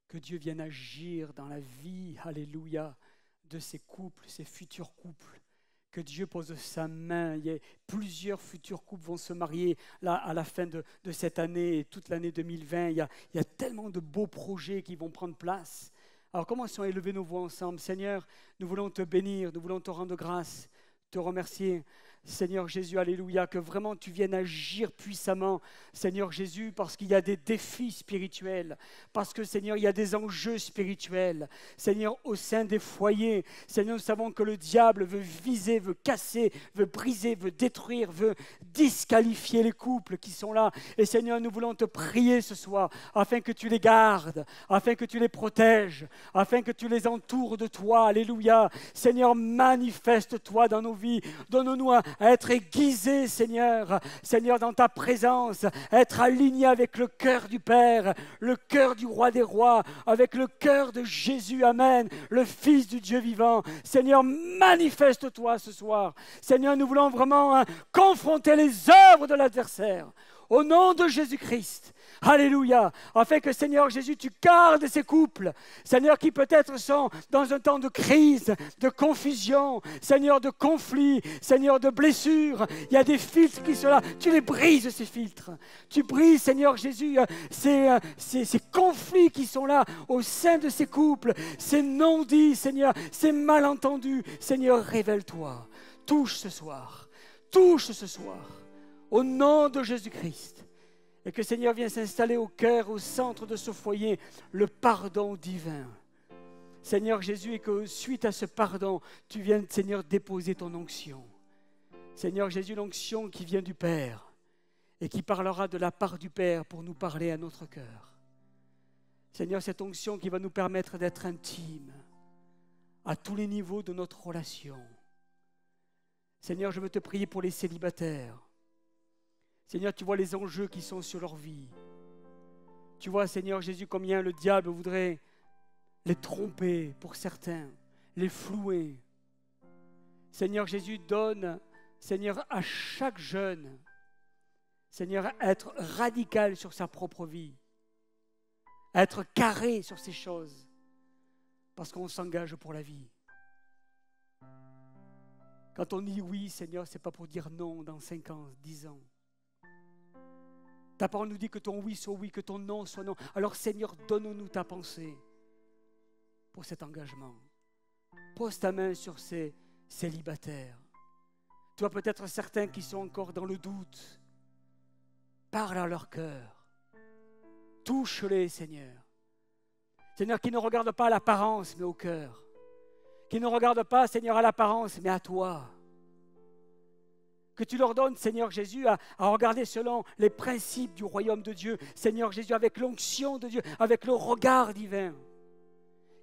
Que Dieu vienne agir dans la vie, alléluia, de ces couples, ces futurs couples. Que Dieu pose sa main. Plusieurs futurs couples vont se marier là, à la fin de cette année et toute l'année 2020. Il y a tellement de beaux projets qui vont prendre place. Alors commençons à élever nos voix ensemble. Seigneur, nous voulons te bénir, nous voulons te rendre grâce, te remercier. Seigneur Jésus, alléluia, que vraiment tu viennes agir puissamment, Seigneur Jésus, parce qu'il y a des défis spirituels, parce que Seigneur, il y a des enjeux spirituels, Seigneur, au sein des foyers. Seigneur, nous savons que le diable veut viser, veut casser, veut briser, veut détruire, veut disqualifier les couples qui sont là. Et Seigneur, nous voulons te prier ce soir, afin que tu les gardes, afin que tu les protèges, afin que tu les entoures de toi, alléluia. Seigneur, manifeste-toi dans nos vies, donne-nous à être aiguisés, Seigneur, dans ta présence, être alignés avec le cœur du Père, le cœur du Roi des Rois, avec le cœur de Jésus, Amen, le Fils du Dieu vivant. Seigneur, manifeste-toi ce soir. Seigneur, nous voulons vraiment confronter les œuvres de l'adversaire. Au nom de Jésus-Christ, alléluia, afin que Seigneur Jésus, tu gardes ces couples, Seigneur, qui peut-être sont dans un temps de crise, de confusion, Seigneur, de conflit, Seigneur, de blessures. Il y a des filtres qui sont là, tu les brises ces filtres. Tu brises, Seigneur Jésus, ces conflits qui sont là au sein de ces couples, ces non-dits, Seigneur, ces malentendus. Seigneur, révèle-toi, touche ce soir, au nom de Jésus-Christ. Et que Seigneur vienne s'installer au cœur, au centre de ce foyer, le pardon divin. Seigneur Jésus, et que suite à ce pardon, tu viennes, Seigneur, déposer ton onction. Seigneur Jésus, l'onction qui vient du Père et qui parlera de la part du Père pour nous parler à notre cœur. Seigneur, cette onction qui va nous permettre d'être intimes à tous les niveaux de notre relation. Seigneur, je veux te prier pour les célibataires. Seigneur, tu vois les enjeux qui sont sur leur vie. Tu vois, Seigneur Jésus, combien le diable voudrait les tromper pour certains, les flouer. Seigneur Jésus, donne, Seigneur, à chaque jeune, Seigneur, être radical sur sa propre vie, être carré sur ces choses, parce qu'on s'engage pour la vie. Quand on dit oui, Seigneur, ce n'est pas pour dire non dans 5 ans, 10 ans. Ta parole nous dit que ton oui soit oui, que ton non soit non. Alors Seigneur, donne-nous ta pensée pour cet engagement. Pose ta main sur ces célibataires. Tu vois peut-être certains qui sont encore dans le doute. Parle à leur cœur. Touche-les, Seigneur. Seigneur, qui ne regarde pas à l'apparence, mais au cœur. Qui ne regarde pas, Seigneur, à l'apparence, mais à toi. Que tu leur donnes, Seigneur Jésus, à regarder selon les principes du royaume de Dieu. Seigneur Jésus, avec l'onction de Dieu, avec le regard divin.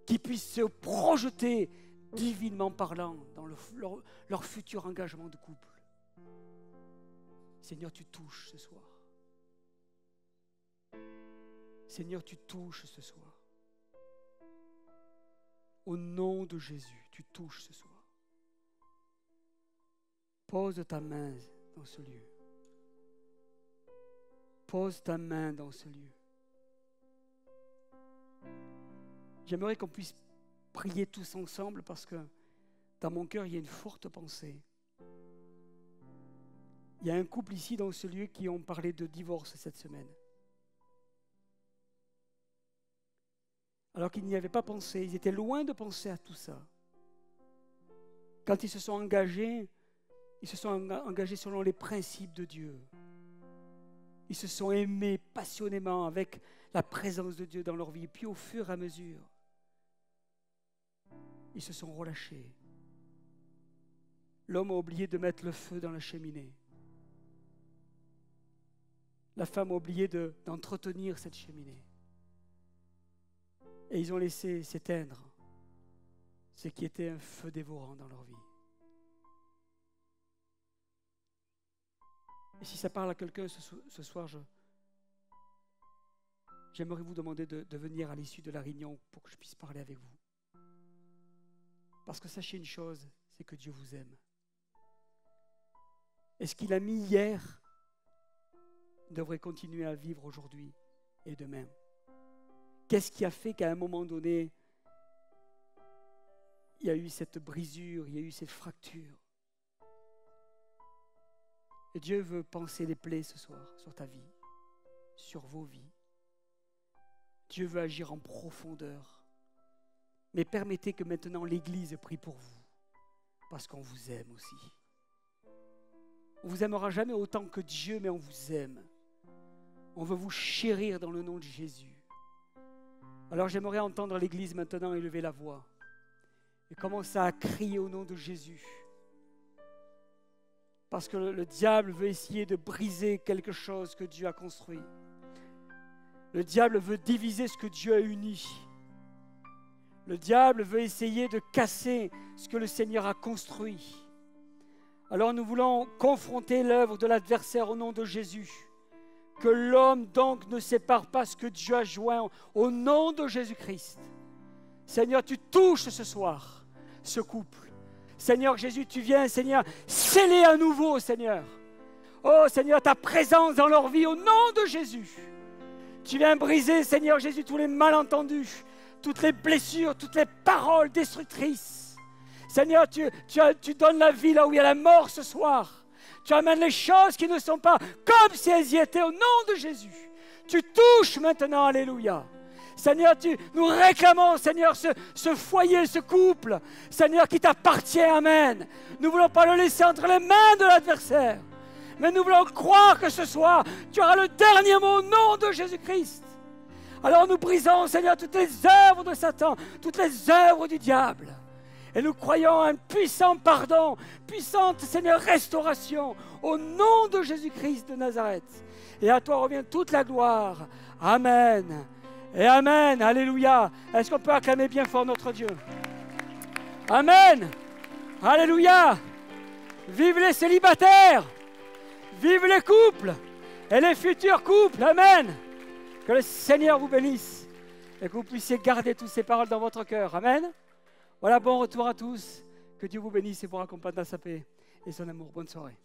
Qu'ils puissent se projeter, divinement parlant, dans leur futur engagement de couple. Seigneur, tu touches ce soir. Seigneur, tu touches ce soir. Au nom de Jésus, tu touches ce soir. Pose ta main dans ce lieu. Pose ta main dans ce lieu. J'aimerais qu'on puisse prier tous ensemble parce que dans mon cœur, il y a une forte pensée. Il y a un couple ici dans ce lieu qui ont parlé de divorce cette semaine. Alors qu'ils n'y avaient pas pensé, ils étaient loin de penser à tout ça. Quand ils se sont engagés selon les principes de Dieu. Ils se sont aimés passionnément avec la présence de Dieu dans leur vie. Puis au fur et à mesure, ils se sont relâchés. L'homme a oublié de mettre le feu dans la cheminée. La femme a oublié d'entretenir cette cheminée. Et ils ont laissé s'éteindre ce qui était un feu dévorant dans leur vie. Et si ça parle à quelqu'un ce soir, j'aimerais vous demander de venir à l'issue de la réunion pour que je puisse parler avec vous. Parce que sachez une chose, c'est que Dieu vous aime. Et ce qu'il a mis hier devrait continuer à vivre aujourd'hui et demain. Qu'est-ce qui a fait qu'à un moment donné, il y a eu cette brisure, il y a eu cette fracture? Et Dieu veut panser les plaies ce soir sur ta vie, sur vos vies. Dieu veut agir en profondeur. Mais permettez que maintenant l'Église prie pour vous, parce qu'on vous aime aussi. On ne vous aimera jamais autant que Dieu, mais on vous aime. On veut vous chérir dans le nom de Jésus. Alors j'aimerais entendre l'Église maintenant élever la voix et commencer à crier au nom de Jésus. Parce que le diable veut essayer de briser quelque chose que Dieu a construit. Le diable veut diviser ce que Dieu a uni. Le diable veut essayer de casser ce que le Seigneur a construit. Alors nous voulons confronter l'œuvre de l'adversaire au nom de Jésus. Que l'homme donc ne sépare pas ce que Dieu a joint au nom de Jésus-Christ. Seigneur, tu touches ce soir ce couple. Seigneur Jésus, tu viens, Seigneur, sceller à nouveau, Seigneur. Oh Seigneur, ta présence dans leur vie au nom de Jésus. Tu viens briser, Seigneur Jésus, tous les malentendus, toutes les blessures, toutes les paroles destructrices. Seigneur, tu donnes la vie là où il y a la mort ce soir. Tu amènes les choses qui ne sont pas comme si elles y étaient au nom de Jésus. Tu touches maintenant, alléluia. Seigneur, nous réclamons, Seigneur, ce foyer, ce couple, Seigneur, qui t'appartient, amen. Nous ne voulons pas le laisser entre les mains de l'adversaire, mais nous voulons croire que ce soir, tu auras le dernier mot au nom de Jésus-Christ. Alors nous brisons, Seigneur, toutes les œuvres de Satan, toutes les œuvres du diable. Et nous croyons à un puissant pardon, puissante, Seigneur, restauration, au nom de Jésus-Christ de Nazareth. Et à toi revient toute la gloire. Amen. Et amen. Alléluia. Est-ce qu'on peut acclamer bien fort notre Dieu? Amen. Alléluia. Vive les célibataires. Vive les couples et les futurs couples. Amen. Que le Seigneur vous bénisse et que vous puissiez garder toutes ces paroles dans votre cœur. Amen. Voilà, bon retour à tous. Que Dieu vous bénisse et vous raccompagne dans sa paix et son amour. Bonne soirée.